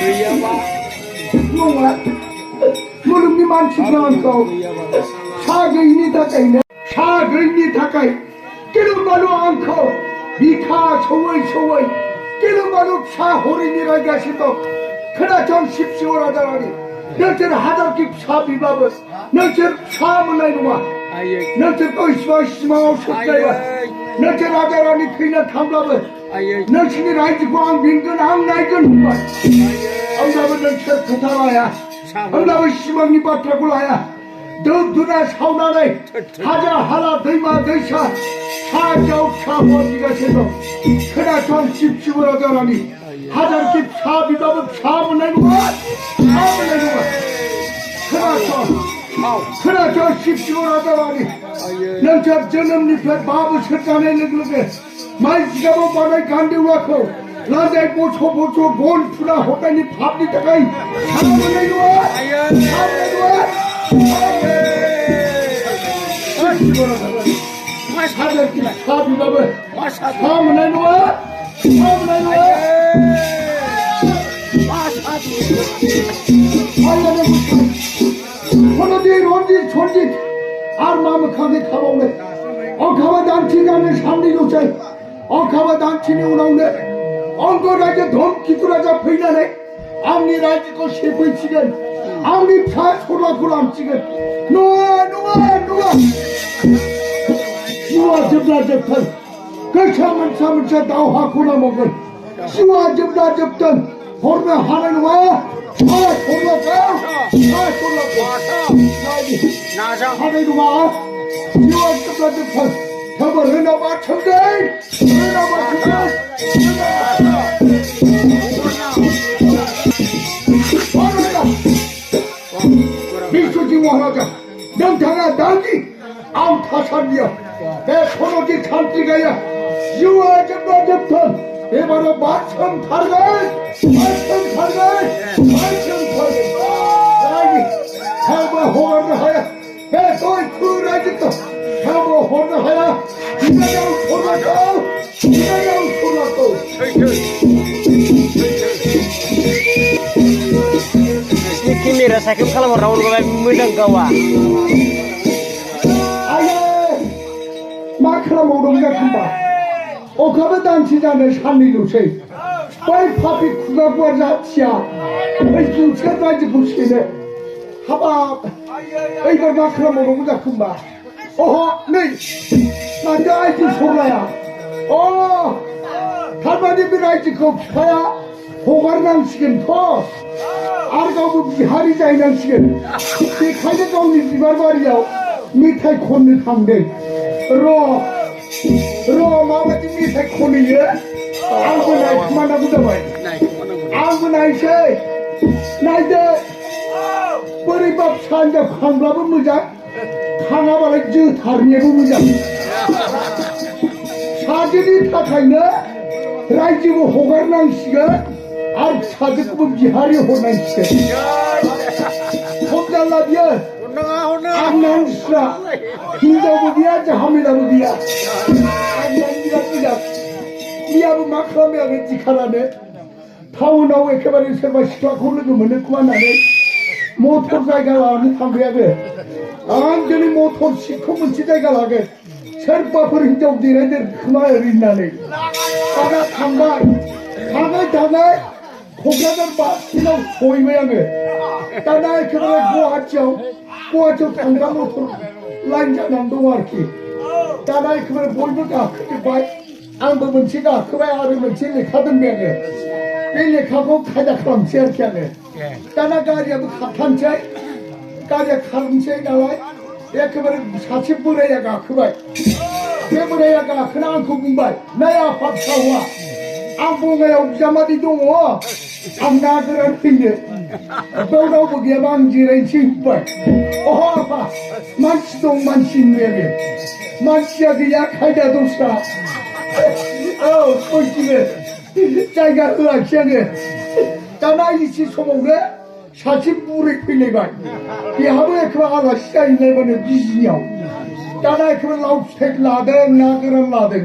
गैयाबा नङा मुलुगनि मानसिफ्रा सा गैयिनि थाखाय गिलुबालु आंखौ बिखा सौयै सौयै गिलुबालु फिसा हरैनि रायगासिनो दं। खोनासं शिबशिव राजारानि, नोंसोर हाजारखि फिसा बिब्लाबो नोंसोर फिसा मोननाय नङा। नोंसोरखौ इसिबां सिमाङाव सोबनायबाय। नोंसोर राजारानि थैना थांब्लाबो नोंसोरनि रायजोखौ आं बेंगोन, आं नायगोन होनबाय। होमब्लाबो नोंसोर खोथा लाया, होमब्लाबो सिमांनि बाथ्राखौ लाया। धुप धुना सावनानै हाजार हाला दैमा दैसा सायाव फिसा हरगासिनो दं। खोनासं शिबशिव राजारानि, हाजारखि फिसा बिब्लाबो फिसा मोननाय नङा, फिसा मोननाय नङा। खोनासं शिबशिव राजारानि, नोंसोर जोनोमनिफ्राय 5 बोसोर जानाय लोगो लोगो माइ जिगाबाव बानाय गान्दौलाखौ लान्जाय बस' बस' गन थुना हरनायनि फाबनि थाखाय फिसा मोननाय नङा, फिसा मोननाय नङा। हाजारखि फिसा बिब्लाबो फिसा मोननाय नङा, फिसा मोननाय नङा। रन्जित सन्जित आरो मा मोखाङै थाबावनो। अखाबा दानसे जानो साननैल'सै। अखाबा दानसेनि उनावनो अंग राजा धमकितु राजा फैनानै आंनि रायजोखौ सेफैसिगोन, आंनि फिसा सलाखौ लांसिगोन। नङा नङा नङा, जिउआ जोबना जोबथों। गोसा मोनसा दावहाखौ नांबावगोन। जिउआ जोबना जोबथों, हरनो हानाय नङा। हानाय नङा। जिउआ जोबना जोबथों, थेवबो रोनाबा सोमदों, रोनाबा सोमदों। बिश्वजित महाराजा, नोंथाङा दानि आं थासान्दियाव बे सन'जित सान्थ्रिगाया जिउआ जोबना जोबथों। एबाराव बारसोमथारगोन, बारसोमथारगोन, बारसोमथारगोन। थेवबो हरनो हाया। बे गयथु रायजोखौ थेवबो हरनो हाया। बिनायाव सलाखौ, बिनायाव सलाखौ। केमेरा साइकेल खालामो राउन्ड गबाय मोजां गावा। आयै मा खालामबावदों जाखोमबा? अखाबो दानसे जानो साननैल'सै। बै पापि खुगा गुवार जाथिया बै जौसे रायजोखौ सेनो। हाबाब ओइबार मा खालामबावदों जाखोमबा? अह नै माथो आइथिं सरलाया। थारमाने बे रायजोखौ बिफाया हगारनांसिगोनथ', आरो गावबो बिहारि जाहैनांसिगोन। बेखायनो गावनि बिबार बारियाव मेथाइ खननो थांदों। माबायदि मेथाइ खनहैयो आंबो नायखोमानांगौ जाबाय। आंबो नायसै, नायदो। बोरैबा फिसा हिनजाव खांब्लाबो मोजां, खाङाबालाय जोथारनायाबो मोजां। फिसाजोनि थाखायनो रायजोबो हगारनांसिगोन आरो फिसाजोखौबो बिहारि हरनांसिगोन। खम जाला बियो। आं नांसिला, हिनजावबो गैया, जाहामेलाबो गैया। बिराद मोजां। बियाबो मा खालामो आङो दिखारानो टाउनाव एखेबारे सोरबा सिख्लाखौ लोगो मोनो खोमा होननानै मटर जायगा लानानै थांबाय आङो। आं दिनै मटर सिटखौ मोनसे जायगा लागोन, सोरबाफोर हिनजाव देरायदेर खोमा ओरै होननानै। दाना थांबाय, थाङै क'क्राझार बास स्टेन्डआव सहैबाय आङो। दाना एखेबारे गुवाहाटियाव थांग्रा मटर लाइन जानानै दं आरोखि। दाना एखेबारे बयबो गाखोजोब्बाय, आंबो मोनसे गाखोबाय आरो मोनसे लेखा दोनबाय आङो। बे लेखाखौ खायदा खालामसै आरोखि आङो। दाना गारियाबो खारथारनोसै, गारिया खारनोसै नालाय एखेबारे सासे बोराया गाखोबाय। बे बोराया गाखोना आंखौ बुंबाय, नै आफा फिसा हौवा, आं बङाइयाव बिजामादै दङ, आं ना गोरान फैनो। बेयाव रावबो गैयाबा आं जिरायनोसै होनबाय। आफा मानसि दं, मानसि होनबाय आङो। मानसिया गैया, खायदा दस्रा। सयथिबो जायगा होआखिसै आङो। दाना एसे समावनो सासे बुरै फैलायबाय। बेहाबो एखेबारे आलासि जाहैलायबानो बिजिनियाव। दाना एखेबारे लाव फिथाइ लादों, ना गोरान लादों।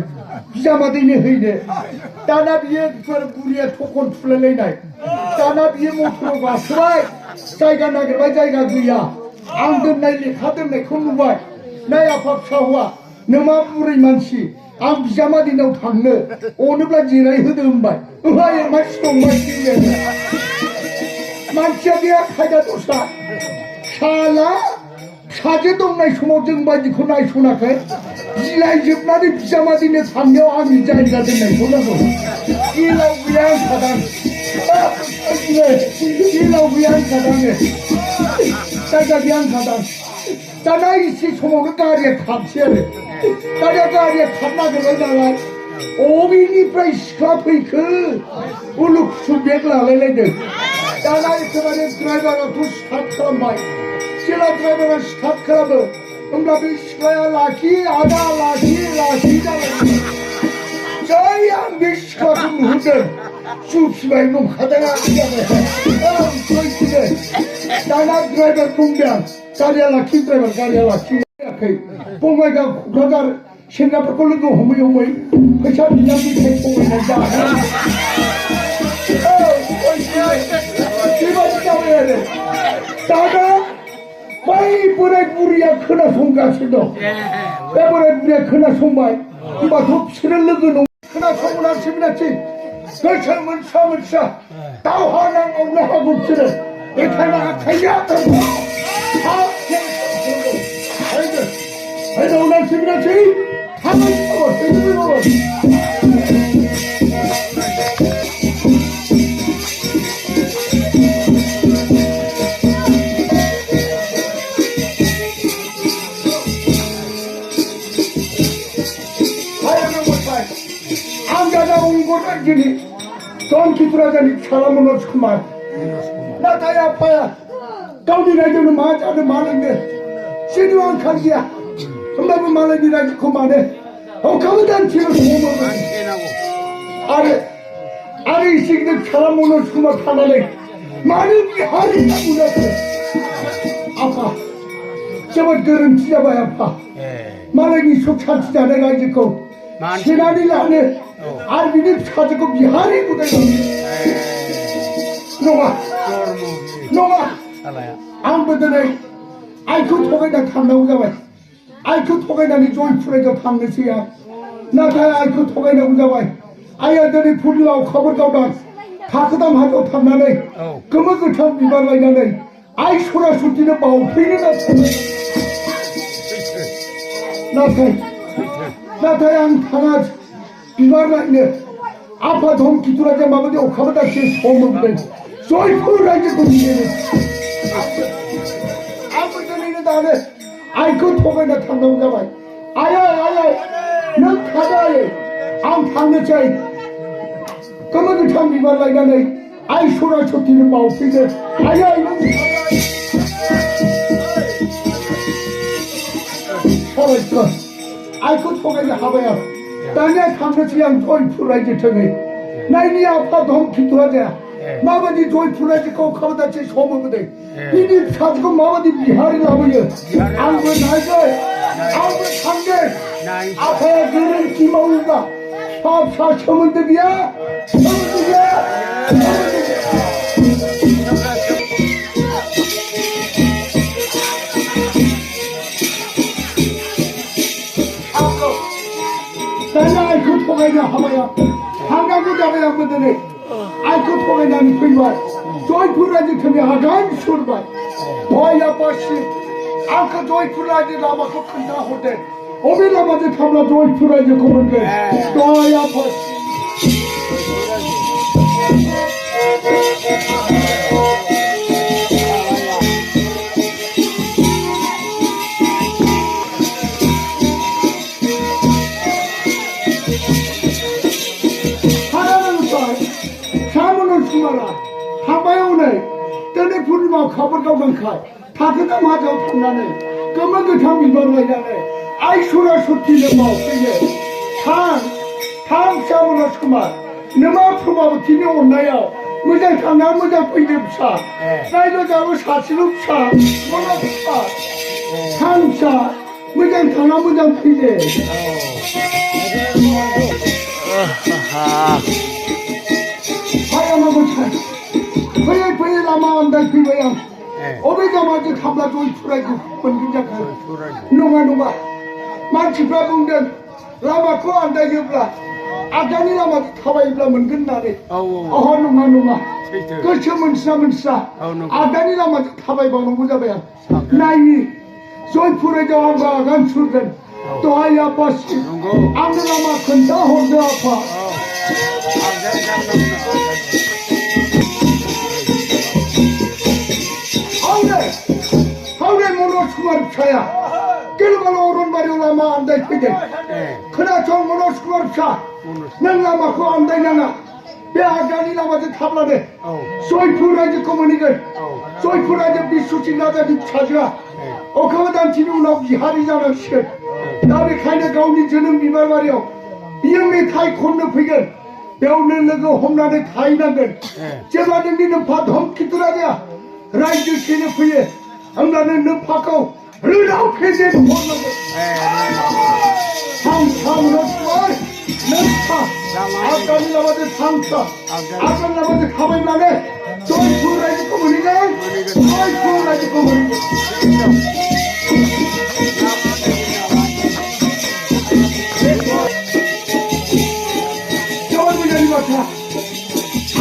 बिजामादैनो हैनो दाना बियो बुरिया थखन फुलायलायनाय दाना बियो मटराव गाखोबाय जायगा नागिरबाय जायगा गैया आं दोननाय लेखा दोननायखौ नुबाय नाय आफा फिसा हौवा नों मा बुरै मानसि आं बिजामादैनाव थांनो अनोब्ला जिरायहोदो होनबाय ओमफ्राय मानसि दं मानसिया गैया खायदा दस्रा साला फिसाजो दंनाय समाव जों बायदिखौ नायसनाखै गिलायजोबनानै बिजामादैनो थांनायाव आंनि जायगा दोननायखौ नांगौ गिलाव गैया होनखादां गिलाव गैया होनखादां जायगा गैया होनखादां दाना एसे समावनो गारिया खारसै आरो दाना गारिया खारनो नागिरबाय नालाय अबेनिफ्राय सिख्ला फैखो उलुखुसु बेग लालायलायदों दाना एखेबारे ड्राइभाराथ' स्टार्ट खालामबाय जेला ड्राइभारा स्टार्ट खालामो होमब्ला बे सिख्लाया लाखि आदा लाखि जाबाय जै आं बे सिख्लाखौ नुहुरदों जुफिबाय नंखादों आं जाबाय दाना ड्राइभार बुंदों गारिया लाखि ड्राइभार गारिया लाखियाखै बङाइगाव क'क्राझार सेंग्राफोरखौ लोगो हमै फैसा बिना मेथाइ थगायनाय जादों बेबायदि जाबाय आरो दाना बै बोराय बुरिया खोनासंगासिनो दं बे बोराय बुरिया खोनासंबाय होमबाथ' बिसोरो लोगो दं खोनासंनासै गोसो मोनसा दावहा नांबावनो हागौ बिसोरो बेखायनो आखाइया Gini, Don Kiturajani Salamonos Kumar. Nataya Paya, Gaudi Rajan Maj and the Malanga, Sinuan Kagia, Somebody Malagi Raj Kumade, how come then Children? Are you seeing the Salamonos Kumar Kanale? Mani Hari Apa, Java Duran Chiabayapa, Malagi Sukhata Rajiko, Sinani Lane. আর বিনি সাজেকো বিহারি কোথায় নমা নমা आं बदनै आइखौ थगायना थांनांगौ जाबाय आइखौ थगायनानै जयपुराव थांनोसै आं नाथाय आइखौ थगायनांगौ जाबाय आइया दिनै फुर्णिमा अखाफोर गावदां थाखोदाम हाजोआव थांनानै गोमो गोथां बिबार लायनानै आइ सरासतिनो बावफैनो नाथाय आं थाङा बिबार लायनो आफा धम कितुराजा माबायदि अखाबो दासो सम मोनदों जयपुर रायजोखौ नेनो आंबो दिनैनो दानो आइखौ थगायना थांनांगौ जाबाय आयै नों थादो आयै आं थांनोसै गोमो गोथां बिबार लायनानै आइ सरासतिनो बावफैनो आयै नों साबायखर आइखौ थगायनो हाबाय आं दानिया थांनोसै आं जयपुर रायजो थोङै नायनि आफा धम कितुराजाया माबायदि जयपुर रायजोखौ खालामदासो सम होबोदों बिनि फिसाजोखौ माबायदि बिहारि लाबोयो आंबो नायगोन आंबो थांगोन आफाया गोरोन्थि मावोब्ला फिसा सोमोन्दो गैया दानिया आइखौ थगायनो हाबाया थांनांगौ जाबाय आंबो दिनै आइखौ थगायनानै फैबाय जयपुर रायजो थोङै आगान सुरबाय दहाय आफासिम आंखौ जयपुर रायजो लामाखौ खोन्थाहरदों बबे लामाजों थांब्ला जयपुर रायजोखौ मोनगोन दहाय आफासिम थांबाय हनै दिनै फुर्णिमा अखाफोर गावदांखाय थाखोदाम हाजोआव थांनानै गोमो गोथां बिबार लायनानै आइ सरासतिनो बावफैयो थां फिसा मनज कुमार नोमा प्रभाबतीनि अननायाव मोजां थांना मोजां फैदो फिसा रायजोआबो सासेल' फिसा मनज कुमार थां फिसा मोजां थांना मोजां फैदो 하야마고 차 거의 라마한다 그거야 어베자마지 갑라 좀 풀어고 번긴자가 농아 마치가 봉된 라마 코 안다 여블라 아다니 라마 타바이블라 먼근나네 어허 농아 그 처문사 아다니 라마 타바이바는 보자봐야 나이 소이 풀어져 한바 간수든 또 하야 버스 아무 라마 큰다 혼자 아파 하울에 모노 수마르차야 kelmal 오른발이 라마 안다 그게 그나 저 모노 수마르차 난 그 안다냐나 내 아가니 라마지 탑라네 소이프라지 거머니걸 소이프라지 비수치 나자지 찾아 그거단 지루나 비하리잖아 실 나를 가냐 가운데 저는 비말 말이오 이형네 타이 콘너피걸 배우는 그 홈런에 타이나걸 제발은 니는 밭 험키더라냐 라이즈 시네프에 angla는 너 파고 르라우 페제도 못나고 상상으로 말 너파 아까는 나머지 상사 아까는 나머지 가만히 나네 저희 부라지 꼬물이가 저희 부라지 꼬물이가 저리 저리 같아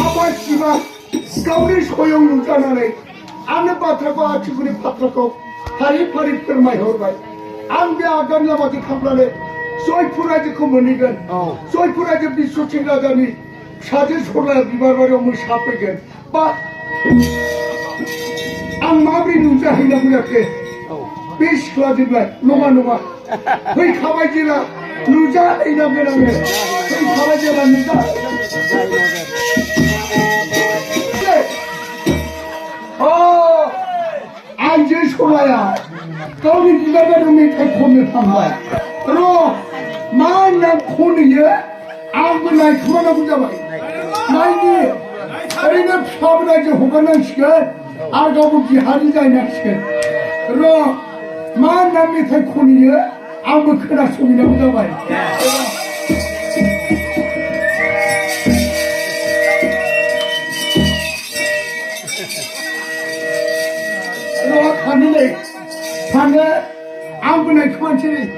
아바씨가 가우리 소용루잖아네 아는 바트라고 아치구리 파트라고 파리 뼈마이 호르바이 안배 아간 나마지 캄라네 소이프라지 코머니건 소이프라지 비수칭가자니 사제 소라 비바바리 오물 샤페겐 바 안마브리 누자 히나무야케 비스클라지블라 노마 거의 가바지라 누자 히나무야메 거의 가바지라 누자 안제 소라야 거기 니가 가르면 태코면 판거야 그럼 만난 코니에 아무나 그만하고 잡아 나이니 어린애 표브라지 호가난 시간 아가부기 하리자이나 시간 그럼 만난 밑에 코니에 아무 크나 소리나고 잡아 가는데 방에 아무나 그만 치리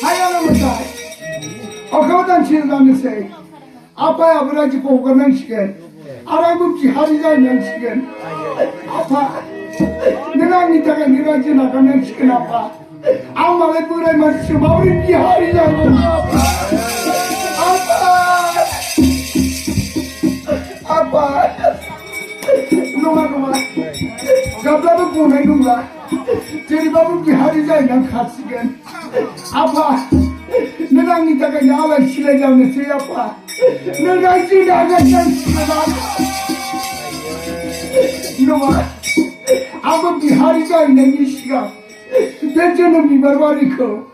하야나무다 어가단 치르다면서 아빠야 아버지 보고는 시간 알아봅지 하리자는 시간 아빠 내가 니다가 내가 지나가는 시간 아빠 아마의 불에 맞추 마우리 비하리자고 아빠 농아 갑자기 보내 농아 제리바부 비하리자이 난 같이겐 아빠 내가 니다가 야외 실내장에서 아빠 내가 지나가는 시간 농아 아버 비하리자이 내 시간 대전은 비바바리코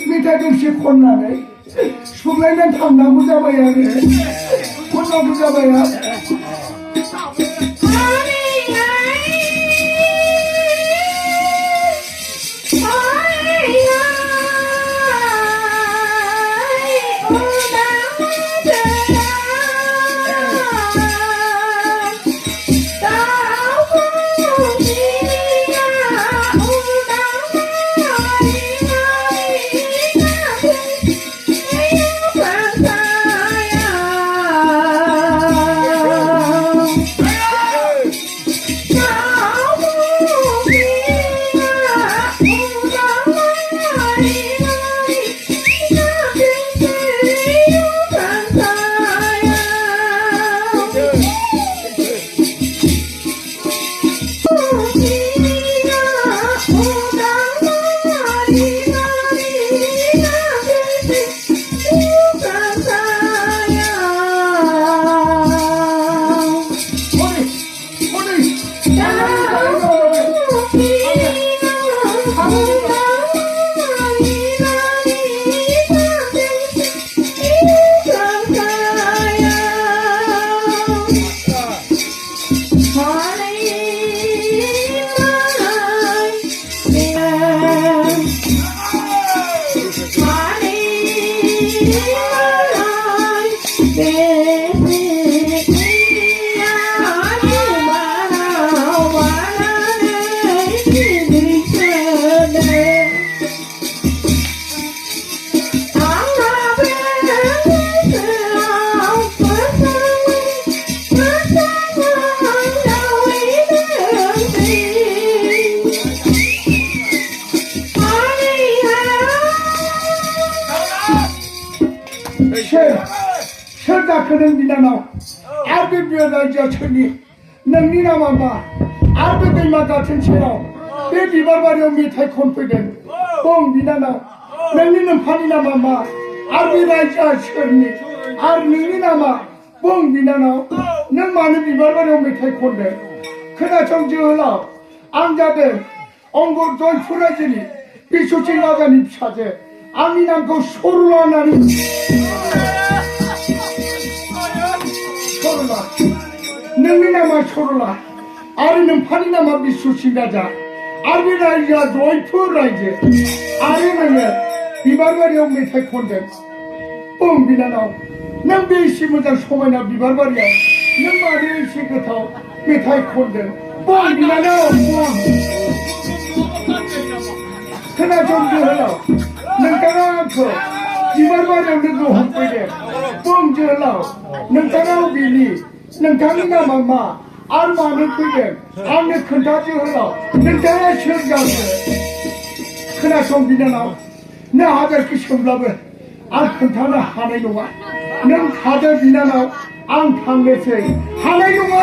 미타정시 콘나네 숙라이는 탐나고 잡아야 돼 콘나고 잡아야 खोनों बिनानाव आरो बे रायजोआ सोरनि नोंनि नामा मा आरो बे दैमा गाथोन सेराव बे बिबार बारियाव मेथाइ खनफैदों बुं बिनानाव नोंनि नोम्फानि नामा मा आरो बे रायजोआ सोरनि आरो नोंनि नामा बुं बिनानाव नों मानो बिबार बारियाव मेथाइ खनदों खोनासं जोहोलाव आं जादों अंग जयपुर रायजोनि बिसुथिं राजानि फिसाजो आंनि नामखौ सरला होननानै सरला नोंनि नामा सरला आरो नोम्फानि नामा बिसुथिं राजा आरो बे रायजोआ जयपुर रायजो आरो नोङो बिबार बारियाव मेथाइ खनदों बुं बिनानाव नों बे एसे मोजां समायना बिबार बारियाव नों मानो एसे गोथाव मेथाइ खनदों बुं बिनानाव बुं खोनासं जोहोलाव नोंथाङा आंखौ बिबार बारियाव लोगो हमफैदों बुं जोहोलाव नोंथाङा बिनि नोंथांनि नामा मा आरो मानो फैदों आंनो खोन्था जोहोलाव नोंथाङा सोर जाखो खोनासं बिनानाव नों हाजारखि सोंब्लाबो आं खोन्थानो हानाय नङा नों थादो बिनानाव आं थांनोसै हानाय नङा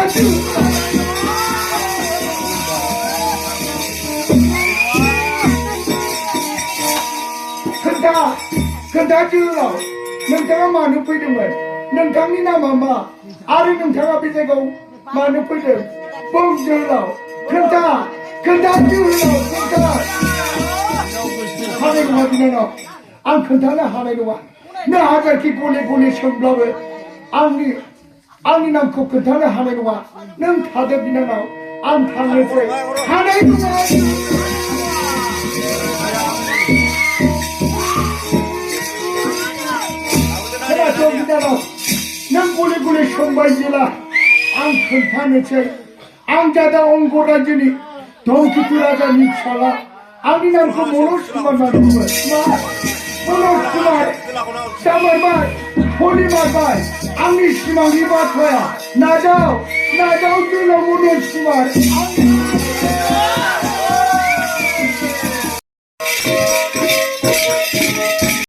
खोन्था जोहोलाव नोंथाङा मानो फैदोंमोन नोंथांनि नामा मा आरो नोंथाङा बे जायगायाव मानो फैदों बुं जोहोलाव खोन्था जोहोलाव खोन्था हानाय नङा बिनानाव आं खोन्थानो हानाय नङा नों हाजारखि गले गले सोंब्लाबो आंनि नामखौ खोन्थानो हानाय नङा नों थादो बिनानाव आं थांनोसै हानाय नङा बिनानाव नों गले गले सोंबाय जेला आं खोन्थानोसै आं जादा अंग रायजोनि धनकितु राजानि फिसाला आंनि नामखौ मनज कुमार होनना बुङो मनज कुमार जामारबाय फलिमारबाय आंनि सिमांनि बाथ्राया नाजाव जोहोलाव मनज कुमार